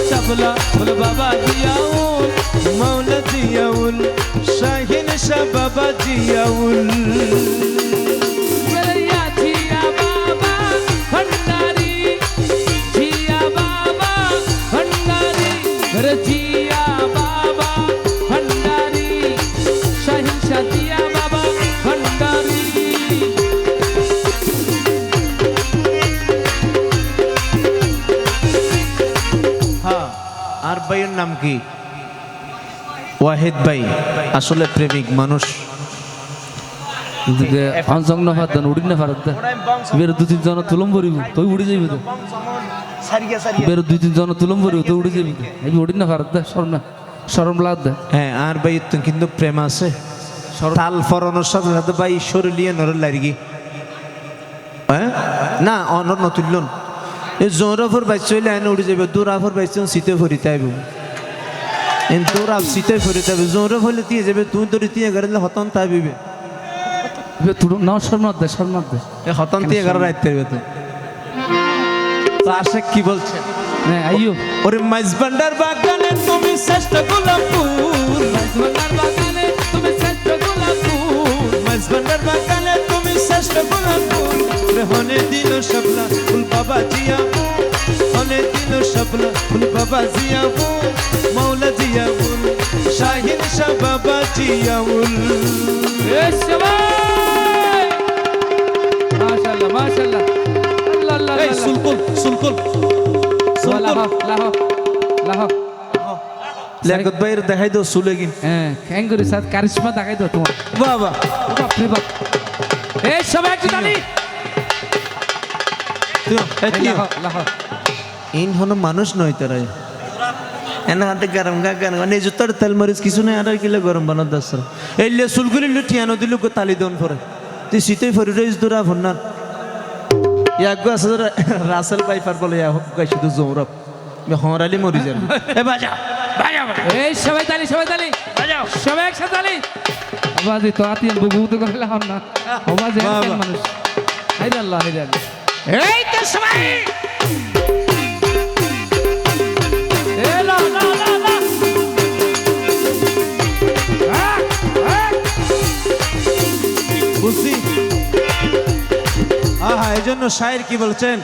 শাপলা ফুল বাবা জিয়াউল মাওলা জিয়াউল শাহিন শাহ বাবা জিয়াউল জিয়া বাবা ভণ্ডারি জিয়া বাবা ভণ্ডারি জিয়া বাবা ভণ্ডারি শাহিন শাহ জিয়া বাবা ভণ্ডারি আর ভাইয়ের নাম কি ওয়াহিদ ভাই আসলে প্রেমিক মানুষ অঞ্চগ্ন ফাদান উড়ি না ফারাদ বের দু তিন জন তুলম ভরিব তুই উড়ি যাবি তো বের দুই তিন জন তুলম ভরিব তুই উড়ি যাবি আমি উড়ি না ফারাদ শরম না শরম লাগ দে হ্যাঁ আর ভাই কিন্তু প্রেম আছে তাল ফরানোর সাথে সাথে ভাই শরীলিয়ে নরল লাগি হ্যাঁ না অনর নতুল্লন এই জোরাফর বাইচ হইলে এনে উড়ি যাবে দূরাফর বাইচ শীতে ভরিতে আইব দূরাফ শীতে ভরিতে আইব জোরাফ হইলে দিয়ে যাবে তুই তোর দিয়ে গেলে হতন তাইবে না শর্মাত দে শর্মাত দে হতন দিয়ে গেলে রাইতে আইবে তো আশা কি বলছে হ্যাঁ আইও ওরে মাইজবান্ডার বাগানে তুমি শ্রেষ্ঠ গোলাপ ফুল মাইজবান্ডার বাগানে তুমি শ্রেষ্ঠ গোলাপ ফুল মাইজবান্ডার বাগানে তুমি শ্রেষ্ঠ গোলাপ ফুল হনে দিল শাপলা ফুল বাবা জিয়াউল হনে দিল শাপলা ফুল বাবা জিয়াউল মাওলা জিয়াউল শাহিন শাহ বাবা জিয়াউল মাশাআল্লাহ মাশাআল্লাহ আল্লাহ আল্লাহ এই সুলকুল সুলকুল লাহ লাহ লাহ লেখত ভাইয়ের দেখাই দাও সুলেগিন হ্যাঁ ক্যাঙ্গুরি সাথ কারিশমা দেখাই দাও তোমার বাবা বাপ রে বাপ এই সবাই একটু তালি লাহ লাহ ইন হনো মানুষ নয় তারাই এনা হাতে গরম গরম মানে জুতার তেল মরিচ কিছু নাই আর কিলে গরম বানার দাসরা এই লে সুলগুলি লুটিয়ানো দিল গো তালি দন পরে তুই শীতই ফরি রইস দূরা ভন্নার ইয়াক গো আছে রাসেল পাইপার বলে ইয়া গাই শুধু জৌরব মে হরালি মরি যাবে এ বাজা বাজা এই সবাই তালি বাজাও সবাই একসাথে তালি আবাজি তো আতিয়ান বুবু তো করলে হন না আবাজি একজন মানুষ হায়রে আল্লাহ এই তো সবাই বুঝছি আহা এই জন্য শায়ের কি বলছেন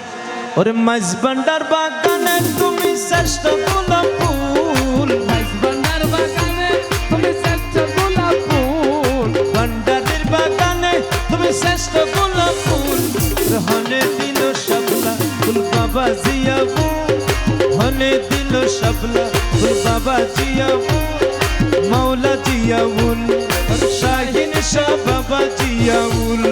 ওরে মাইজবান্ডার বাগানে তুমি শ্রেষ্ঠ গোলাপ ফুল মাইজবান্ডার বাগানে তুমি শ্রেষ্ঠ গোলাপ ফুল ভান্ডারের বাগানে তুমি শ্রেষ্ঠ গোলাপ ফুল হনে দিল শাপলা ফুল বাবা জিয়াউল হনে দিল শাপলা ফুল বাবা জিয়াউল মাওলা জিয়াউল শাহিন শাহ বাবা জিয়াউল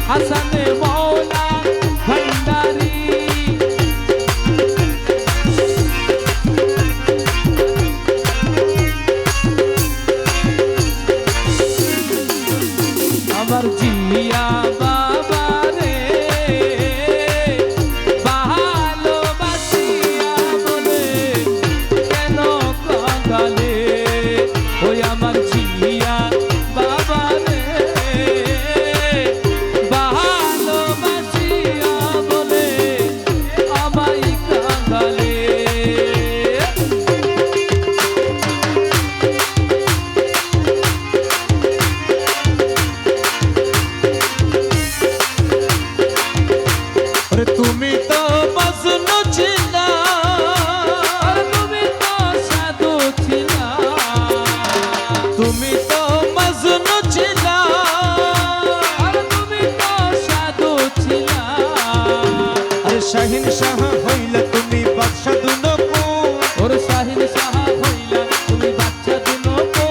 হাসানে মৌলা ভণ্ডারি আমার জিয়া বাবা রে ভালোবাসিয়া বলে কেন কাঁদালে ওই আমার জিয়া বাবা রে ভালোবাসিয়া বলে আমায় কাঁদালে তুমি তো মজনু ছিলা তুমি তো সাধু ছিলা তুমি তো মজনু ছিলা তুমি তো সাধু ছিলা আরে শাহিন শাহ হইলা তুমি বাদশা দুনকু ওর শাহিন শাহ হইলা তুমি বাচ্চা দুনকু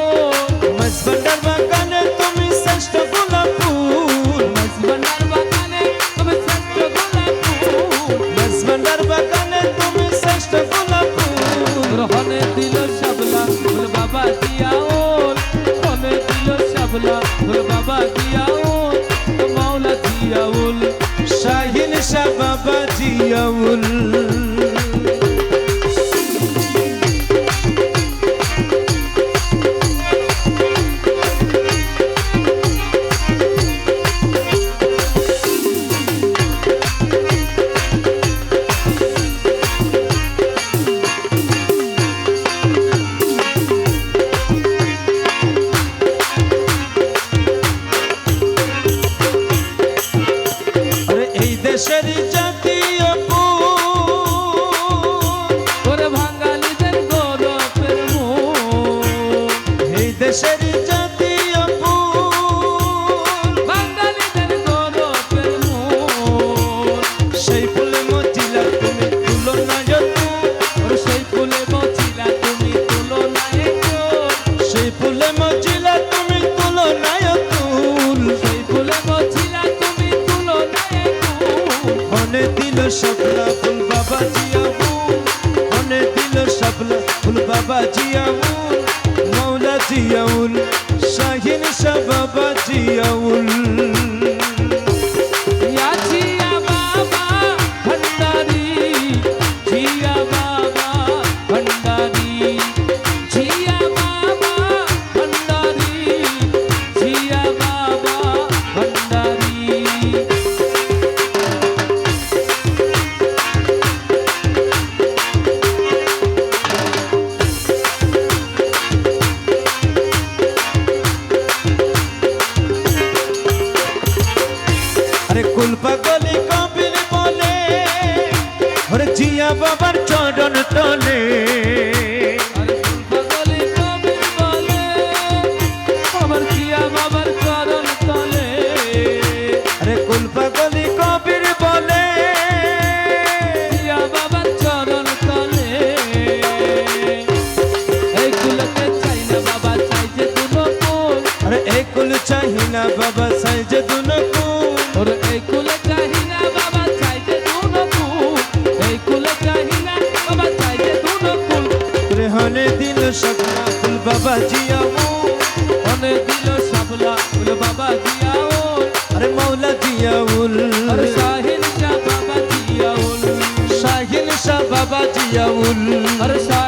মাইজবান্ডার বাগানে তুমি শ্রেষ্ঠ গোলাপ ফুল মাইজবান্ডার বাগানে তুমি শ্রেষ্ঠ গোলাপ ফুল মাইজবান্ডার বাগানে তুমি শ্রেষ্ঠ গোলাপ ফুল হনে দিল শাপলা ফুল বাবা জিয়াউল হনে দিল শাপলা ফুল বাবা জিয়াউল মাওলা জিয়াউল শাহিন শাহ বাবা জিয়াউল দেশের জাতীয় ফুল বাঙালিদের গৌরবের মূল সেই ফুলে মজিলা তুমি তুলো না ওর সেই ফুলে মজিলা তুমি তুলো না সেই ফুলে মজিলা তুমি তুলো না সেই ফুলে মজিলা তুমি তুলো না মনে দিল শাপলা ফুল বাবা জিয়াউল মনে দিল শাপলা ফুল বাবা জিয়াউল মৌলা জিয়াউল শাহিন শাহ বাবা জিয়াউল ইয়া জিয়া বাবা ভণ্ডারি জিয়া বাবা ভণ্ডারি জিয়া বাবা ভণ্ডারি জিয়া বাবা ভণ্ডারি আরে কুল পাগলি কবির বলে ওরে জিয়া বাবার চরণ তলে আরে পাগলি কবির বলে আমার জিয়া বাবার চরণ তলে আরে কুল পাগলি কবির বলে জিয়া বাবার চরণ তলে এই কুলকে চাই না বাবা চাই যে দুনো কুল আরে এই কুল চাহিনা বাবা সাই যে দুনো কুল ওর এই কুলে চাহি না বাবা চাই যে দুনো কুল এই কুলে চাহি না বাবা চাই যে দুনো কুল রেহানে দিল শাপলা ফুল বাবা জিয়াউল মনে দিল শাপলা ফুল বাবা জিয়াউল আরে মৌলা জিয়াউল আর শাহিন শাহ বাবা জিয়াউল শাহিন শাহ বাবা জিয়াউল আর শাহ